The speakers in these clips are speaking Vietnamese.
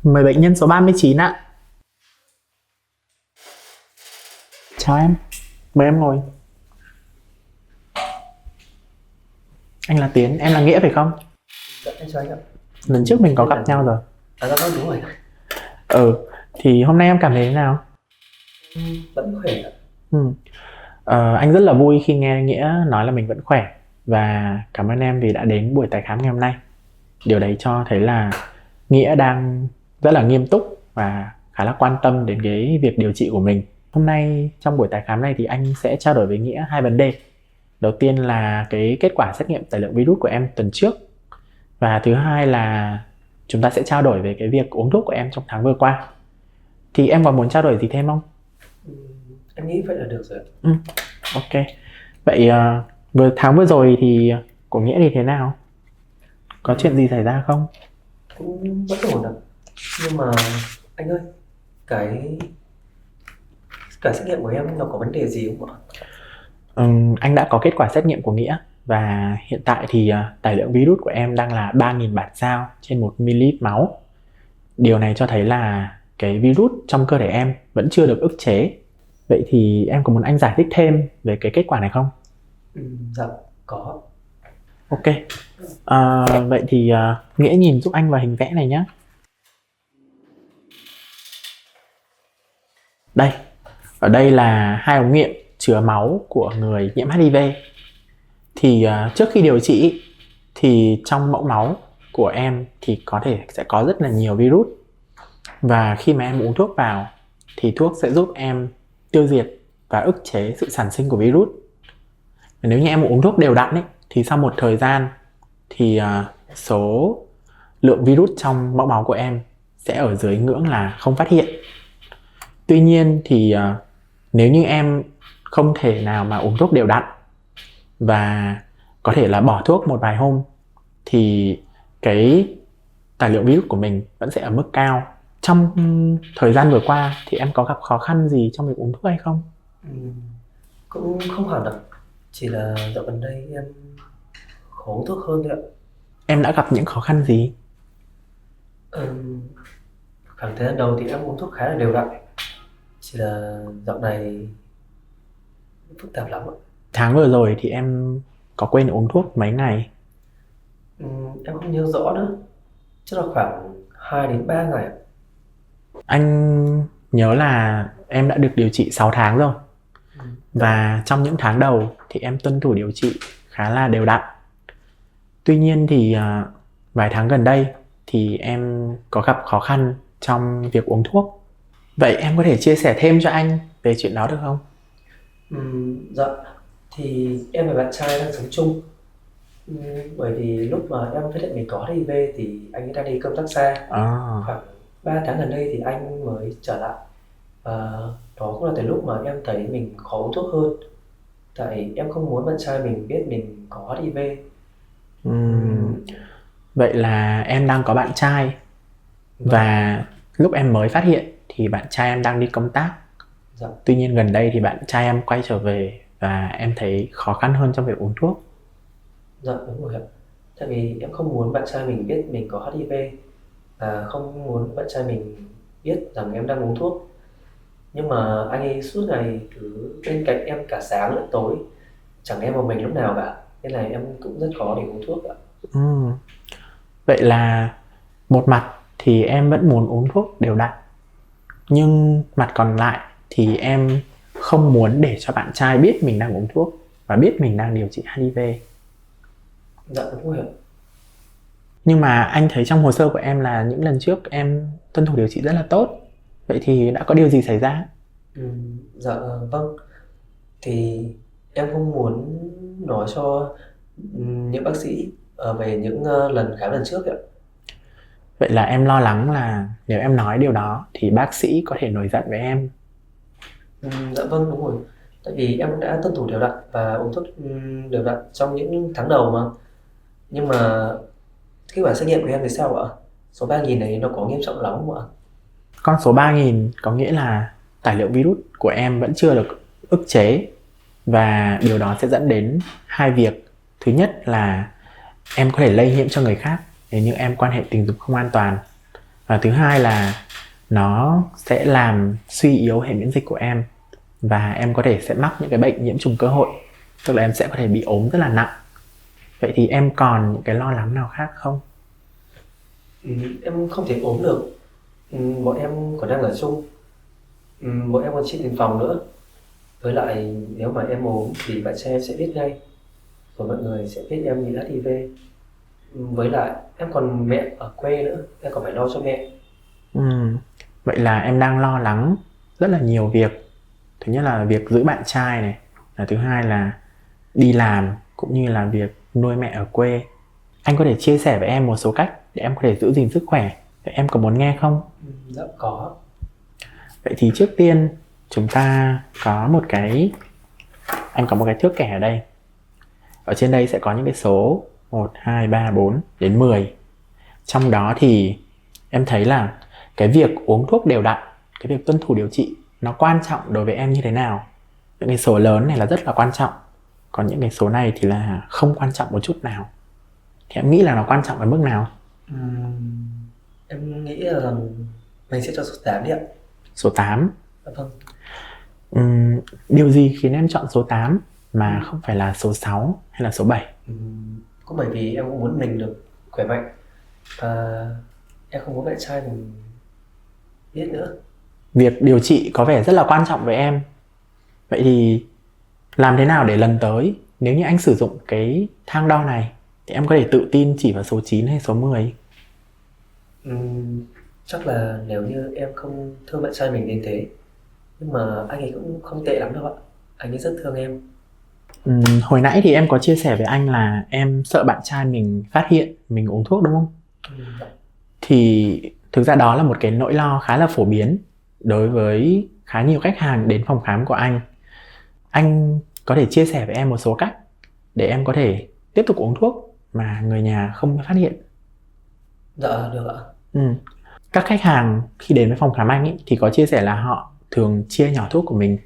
Mời bệnh nhân số 39 ạ. Chào em, mời em ngồi. Anh là Tiến, em là Nghĩa phải không? Dạ, em chào anh ạ. Lần trước mình có gặp nhau rồi. Dạ vâng, đúng rồi. Thì hôm nay em cảm thấy thế nào? Vẫn khỏe ạ. Anh rất là vui khi nghe Nghĩa nói là mình vẫn khỏe. Và cảm ơn em vì đã đến buổi tái khám ngày hôm nay. Điều đấy cho thấy là Nghĩa đang rất là nghiêm túc và khá là quan tâm đến cái việc điều trị của mình. Hôm nay trong buổi tái khám này thì anh sẽ trao đổi với Nghĩa hai vấn đề. Đầu tiên là cái kết quả xét nghiệm tải lượng virus của em tuần trước. Và thứ hai là chúng ta sẽ trao đổi về cái việc uống thuốc của em trong tháng vừa qua. Thì em còn muốn trao đổi gì thêm không? Em nghĩ vậy là được rồi ạ. Ok. Vậy tháng vừa rồi thì của Nghĩa thì thế nào? Có chuyện gì xảy ra không? Cũng vẫn ổn ạ. Nhưng mà anh ơi, cái xét nghiệm của em nó có vấn đề gì không ạ? Anh đã có kết quả xét nghiệm của Nghĩa. Và hiện tại thì tải lượng virus của em đang là 3.000 bản sao trên 1 ml máu. Điều này cho thấy là cái virus trong cơ thể em vẫn chưa được ức chế. Vậy thì em có muốn anh giải thích thêm về cái kết quả này không? Dạ, có. Ok. Vậy thì Nghĩa nhìn giúp anh vào hình vẽ này nhé. Đây. Ở đây là hai ống nghiệm chứa máu của người nhiễm HIV. Thì trước khi điều trị thì trong mẫu máu của em thì có thể sẽ có rất là nhiều virus. Và khi mà em uống thuốc vào thì thuốc sẽ giúp em tiêu diệt và ức chế sự sản sinh của virus. Và nếu như em uống thuốc đều đặn ấy, thì sau một thời gian thì số lượng virus trong mẫu máu của em sẽ ở dưới ngưỡng là không phát hiện. Tuy nhiên thì nếu như em không thể nào mà uống thuốc đều đặn và có thể là bỏ thuốc một vài hôm thì cái tải lượng virus của mình vẫn sẽ ở mức cao. Trong thời gian vừa qua thì em có gặp khó khăn gì trong việc uống thuốc hay không? Cũng không hẳn ạ. Chỉ là dạo gần đây em khó uống thuốc hơn thôi ạ. Em đã gặp những khó khăn gì? Khoảng thời gian đầu thì em uống thuốc khá là đều đặn. Chỉ là dạo này phức tạp lắm ạ. Tháng vừa rồi thì em có quên uống thuốc mấy ngày? Em không nhớ rõ nữa. Chắc là khoảng 2 đến 3 ngày ạ. Anh nhớ là em đã được điều trị 6 tháng rồi. Và trong những tháng đầu thì em tuân thủ điều trị khá là đều đặn. Tuy nhiên thì vài tháng gần đây thì em có gặp khó khăn trong việc uống thuốc. Vậy em có thể chia sẻ thêm cho anh về chuyện đó được không? Dạ, thì em và bạn trai đang sống chung. Bởi vì lúc mà em phát hiện mình có HIV thì anh ấy đang đi công tác xa. Khoảng 3 tháng gần đây thì anh mới trở lại. Và đó cũng là từ lúc mà em thấy mình khó uống thuốc hơn. Tại em không muốn bạn trai mình biết mình có HIV. Vậy là em đang có bạn trai. Và lúc em mới phát hiện thì bạn trai em đang đi công tác. Dạ. Tuy nhiên gần đây thì bạn trai em quay trở về và em thấy khó khăn hơn trong việc uống thuốc. Dạ đúng rồi ạ. Tại vì em không muốn bạn trai mình biết mình có HIV. Và không muốn bạn trai mình biết rằng em đang uống thuốc. Nhưng mà anh ấy suốt ngày cứ bên cạnh em cả sáng lẫn tối, chẳng em một mình lúc nào cả. Nên là em cũng rất khó để uống thuốc ạ. Vậy là một mặt thì em vẫn muốn uống thuốc đều đặn, nhưng mặt còn lại thì em không muốn để cho bạn trai biết mình đang uống thuốc và biết mình đang điều trị HIV. Dạ đúng rồi ạ. Nhưng mà anh thấy trong hồ sơ của em là những lần trước em tuân thủ điều trị rất là tốt. Vậy thì đã có điều gì xảy ra? Dạ vâng. Thì em không muốn nói cho những bác sĩ về những lần khám lần trước ạ. Vậy là em lo lắng là nếu em nói điều đó thì bác sĩ có thể nổi giận với em. Dạ vâng đúng rồi. Tại vì em cũng đã tuân thủ đều đặn và uống thuốc đều đặn trong những tháng đầu mà. Nhưng mà kết quả xét nghiệm của em thì sao ạ? Số 3.000 này nó có nghiêm trọng lắm không ạ? Con số 3.000 có nghĩa là tải lượng virus của em vẫn chưa được ức chế. Và điều đó sẽ dẫn đến hai việc. Thứ nhất là em có thể lây nhiễm cho người khác nếu như em quan hệ tình dục không an toàn. Và thứ hai là nó sẽ làm suy yếu hệ miễn dịch của em, và em có thể sẽ mắc những cái bệnh nhiễm trùng cơ hội, tức là em sẽ có thể bị ốm rất là nặng. Vậy thì em còn những cái lo lắng nào khác không? Em không thể ốm được. Bọn em còn đang ở chung. Bọn em còn chia tiền phòng nữa. Với lại nếu mà em ốm thì bạn trai em sẽ biết ngay, và mọi người sẽ biết em bị HIV. Với lại em còn mẹ ở quê nữa, em còn phải lo cho mẹ. Vậy là em đang lo lắng rất là nhiều việc. Thứ nhất là việc giữ bạn trai này, và thứ hai là đi làm, cũng như là việc nuôi mẹ ở quê. Anh có thể chia sẻ với em một số cách để em có thể giữ gìn sức khỏe. Vậy em có muốn nghe không? Dạ có. Vậy thì trước tiên chúng ta có một cái, anh có một cái thước kẻ ở đây. Ở trên đây sẽ có những cái số 1, 2, 3, 4 đến 10. Trong đó thì em thấy là cái việc uống thuốc đều đặn, cái việc tuân thủ điều trị nó quan trọng đối với em như thế nào. Những cái số lớn này là rất là quan trọng, còn những cái số này thì là không quan trọng một chút nào. Thì em nghĩ là nó quan trọng ở mức nào? Em nghĩ là mình sẽ cho số 8 đi ạ. Số 8. Dạ vâng. Điều gì khiến em chọn số 8 mà không phải là số 6 hay là số 7? Cũng bởi vì em cũng muốn mình được khỏe mạnh, và em không muốn bạn trai mình biết nữa. Việc điều trị có vẻ rất là quan trọng với em. Vậy thì làm thế nào để lần tới nếu như anh sử dụng cái thang đo này thì em có thể tự tin chỉ vào số 9 hay số 10? Chắc là nếu như em không thương bạn trai mình đến thế, nhưng mà anh ấy cũng không tệ lắm đâu ạ. Anh ấy rất thương em. Hồi nãy thì em có chia sẻ với anh là em sợ bạn trai mình phát hiện mình uống thuốc đúng không? Thì thực ra đó là một cái nỗi lo khá là phổ biến đối với khá nhiều khách hàng đến phòng khám của anh. Anh có thể chia sẻ với em một số cách để em có thể tiếp tục uống thuốc mà người nhà không phát hiện. Dạ được ạ. Các khách hàng khi đến với phòng khám anh thì có chia sẻ là họ thường chia nhỏ thuốc của mình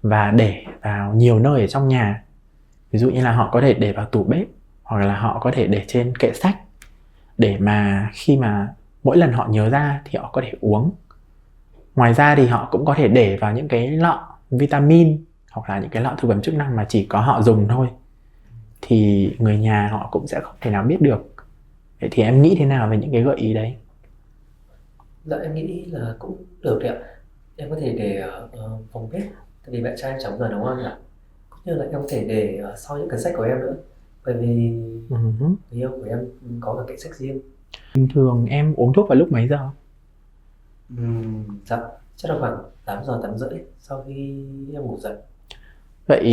và để vào nhiều nơi ở trong nhà. Ví dụ như là họ có thể để vào tủ bếp, hoặc là họ có thể để trên kệ sách, để mà khi mà mỗi lần họ nhớ ra thì họ có thể uống. Ngoài ra thì họ cũng có thể để vào những cái lọ vitamin hoặc là những cái lọ thực phẩm chức năng mà chỉ có họ dùng thôi, thì người nhà họ cũng sẽ không thể nào biết được. Vậy thì em nghĩ thế nào về những cái gợi ý đấy? Dạ em nghĩ là cũng được đấy ạ. Em có thể để ở phòng bếp, tại vì bạn trai em chẳng bao giờ nấu ăn ạ. Cũng như là em có thể để sau những cái sách của em nữa, bởi vì người yêu của em có cả kệ sách riêng. Bình thường em uống thuốc vào lúc mấy giờ? Dạ chắc là khoảng 8 giờ 8 rưỡi sau khi em ngủ dậy. Vậy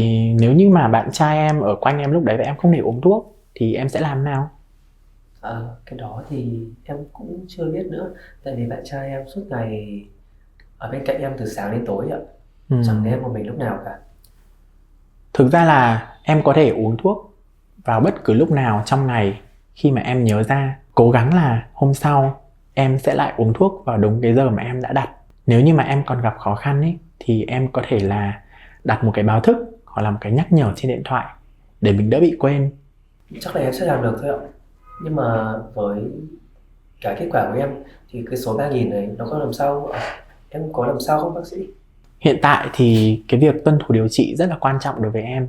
nếu như mà bạn trai em ở quanh em lúc đấy và em không để uống thuốc thì em sẽ làm nào? Cái đó thì em cũng chưa biết nữa, tại vì bạn trai em suốt ngày ở bên cạnh em từ sáng đến tối ạ. Chẳng để em một mình lúc nào cả. Thực ra là em có thể uống thuốc vào bất cứ lúc nào trong ngày khi mà em nhớ ra. Cố gắng là hôm sau em sẽ lại uống thuốc vào đúng cái giờ mà em đã đặt. Nếu như mà em còn gặp khó khăn ấy, thì em có thể là đặt một cái báo thức hoặc là một cái nhắc nhở trên điện thoại để mình đỡ bị quên. Chắc là em sẽ làm được thôi ạ. Nhưng mà với cái kết quả của em thì cái số 3.000 này nó có làm sao? Em có làm sao không bác sĩ? Hiện tại thì cái việc tuân thủ điều trị rất là quan trọng đối với em.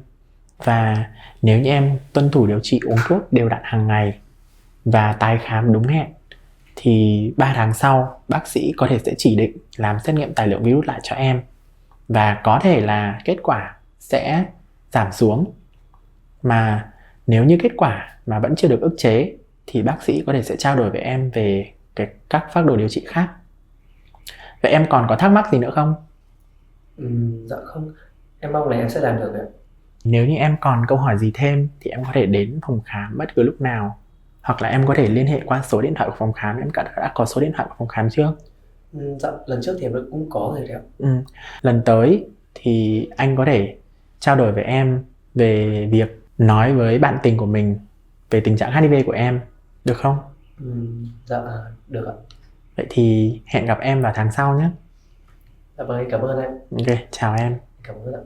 Và nếu như em tuân thủ điều trị, uống thuốc đều đặn hàng ngày và tái khám đúng hẹn, thì 3 tháng sau bác sĩ có thể sẽ chỉ định làm xét nghiệm tài lượng virus lại cho em. Và có thể là kết quả sẽ giảm xuống. Mà nếu như kết quả mà vẫn chưa được ức chế thì bác sĩ có thể sẽ trao đổi với em về các phác đồ điều trị khác. Vậy em còn có thắc mắc gì nữa không? Dạ không, em mong là em sẽ làm được ạ. Nếu như em còn câu hỏi gì thêm thì em có thể đến phòng khám bất cứ lúc nào, hoặc là em có thể liên hệ qua số điện thoại của phòng khám. Em đã có số điện thoại của phòng khám chưa? Dạ, lần trước thì em cũng có rồi đấy ạ. Lần tới thì anh có thể trao đổi với em về việc nói với bạn tình của mình về tình trạng HIV của em, được không? Dạ, được ạ. Vậy thì hẹn gặp em vào tháng sau nhé. Dạ vâng, cảm ơn em. Ok, chào em. Cảm ơn ạ.